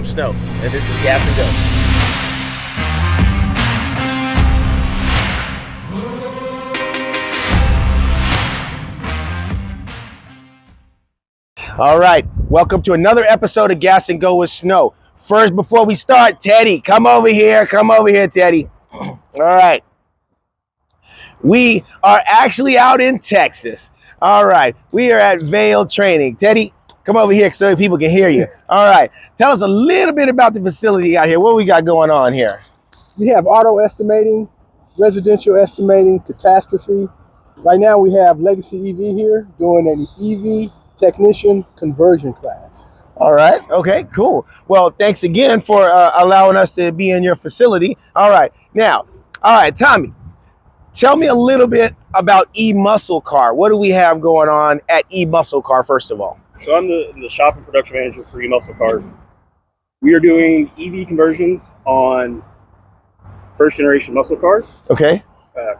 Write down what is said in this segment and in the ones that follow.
Snow, and this is Gas and Go. All right, welcome to another episode of Gas and Go with Snow. First, before we start, Teddy, come over here. Come over here, Teddy. All right. We are actually out in Texas. All right, we are at Vail Training. Teddy, come over here so people can hear you. All right, tell us a little bit about the facility out here. What we got going on here? We have auto estimating, residential estimating, catastrophe. Right now we have Legacy EV here doing an EV technician conversion class. All right, okay, cool. Well, thanks again for allowing us to be in your facility. All right, now, Tommy, tell me a little bit about E-Muscle Car. What do we have going on at E-Muscle Car, first of all? So I'm the shop and production manager for E-Muscle Cars. We are doing EV conversions on first generation muscle cars. Okay.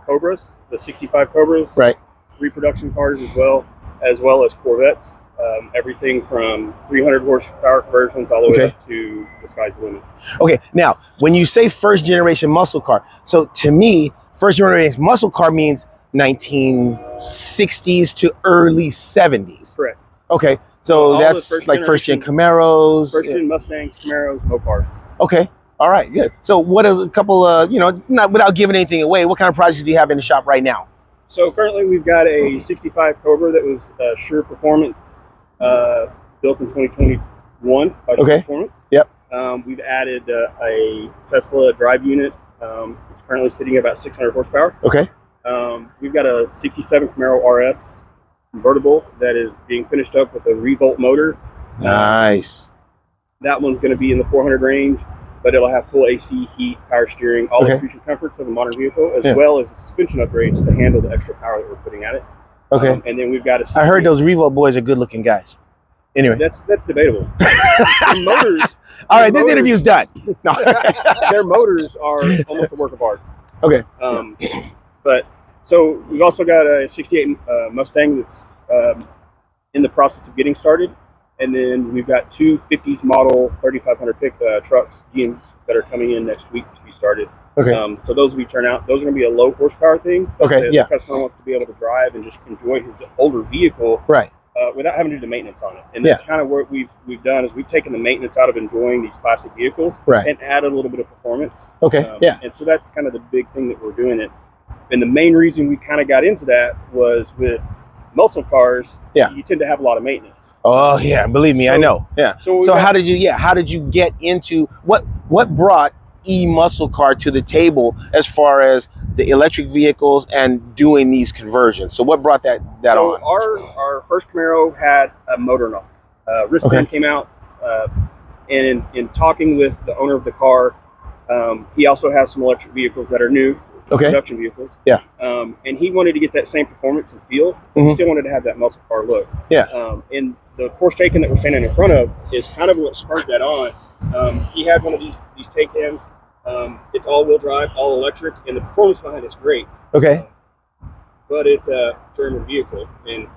Cobras, the 65 Cobras. Right. Reproduction cars as well as Corvettes. Everything from 300 horsepower conversions all the way up to the sky's the limit. Okay, now, when you say first generation muscle car, so to me, first generation muscle car means 1960s to early 70s. Correct. Okay, so that's like first gen Camaros. First gen Mustangs, Camaros, Mopars. Okay, all right, good. So what are a couple not without giving anything away, what kind of projects do you have in the shop right now? So currently we've got a 65 Cobra that was Sure Performance, built in 2021 by Sure Performance. Yep. We've added a Tesla drive unit. It's currently sitting at about 600 horsepower. Okay. We've got a 67 Camaro RS convertible that is being finished up with a Revolt motor. Nice. That one's going to be in the 400 range, but it'll have full AC, heat, power steering, all the feature comforts of a modern vehicle, as well as the suspension upgrades to handle the extra power that we're putting at it. Okay. And then we've got a... I heard those Revolt boys are good looking guys. Anyway. That's debatable. Their motors... All right, this interview's done. No. Their motors are almost a work of art. Okay. But so we've also got a 68 Mustang that's in the process of getting started. And then we've got two 50s model 3500 trucks, GMs, that are coming in next week to be started. Okay. So those we turn out, those are going to be a low horsepower thing. Okay. The customer wants to be able to drive and just enjoy his older vehicle. Right. Without having to do the maintenance on it. And that's kind of what we've done is we've taken the maintenance out of enjoying these classic vehicles and added a little bit of performance. Okay. And so that's kind of the big thing that we're doing it. And the main reason we kind of got into that was with muscle cars, you tend to have a lot of maintenance. Oh yeah, believe me, I know. Yeah. So how did you get into what brought E-Muscle Car to the table as far as the electric vehicles and doing these conversions? So what brought that on? Our first Camaro had a motor knock. Wristband came out, and in talking with the owner of the car, he also has some electric vehicles that are new. Production vehicles. Yeah. And he wanted to get that same performance and feel, but he still wanted to have that muscle car look. Yeah. And the Porsche Taycan that we're standing in front of is kind of what spurred that on. He had one of these Taycans. It's all-wheel drive, all electric, and the performance behind it's great. Okay. But it's a German vehicle, and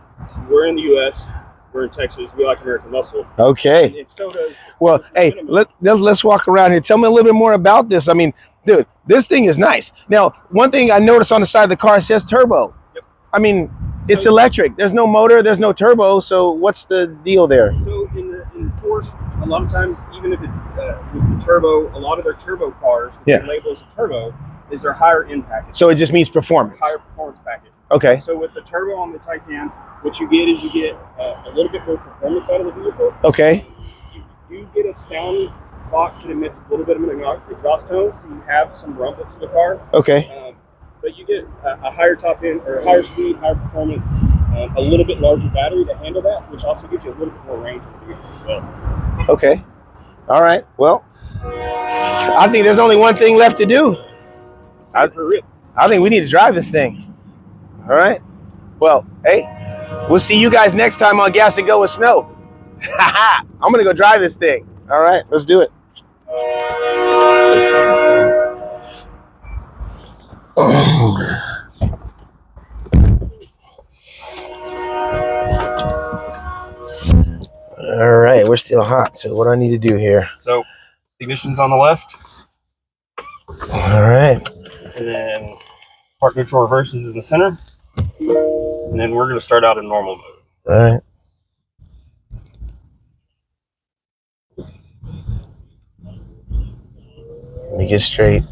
we're in the U.S., we're in Texas, we like American muscle. Okay. And so does... Well, hey, let's walk around here. Tell me a little bit more about this. I mean, dude, this thing is nice. Now, one thing I noticed on the side of the car says turbo. Yep. I mean, it's electric. There's no motor, there's no turbo, so what's the deal there? So in Porsche, a lot of times, even if it's with the turbo, a lot of their turbo cars, that they label as a turbo, is their higher end package. So it just means performance. Higher performance package. Okay. So with the turbo on the Taycan, what you get is you get a little bit more performance out of the vehicle. Okay. You get a sound box that emits a little bit of an exhaust tone, so you have some rumble to the car. Okay. But you get a higher top end, or higher speed, higher performance, a little bit larger battery to handle that, which also gives you a little bit more range of the vehicle as well. Okay. All right. Well, I think there's only one thing left to do. I think we need to drive this thing. All right. Well, hey, we'll see you guys next time on Gas and Go with Snow. I'm gonna go drive this thing. All right, let's do it. All right, we're still hot. So what do I need to do here? So Ignition's on the left. All right. And then park neutral reverse is in the center. And then we're going to start out in normal mode. All right. Let me get straight.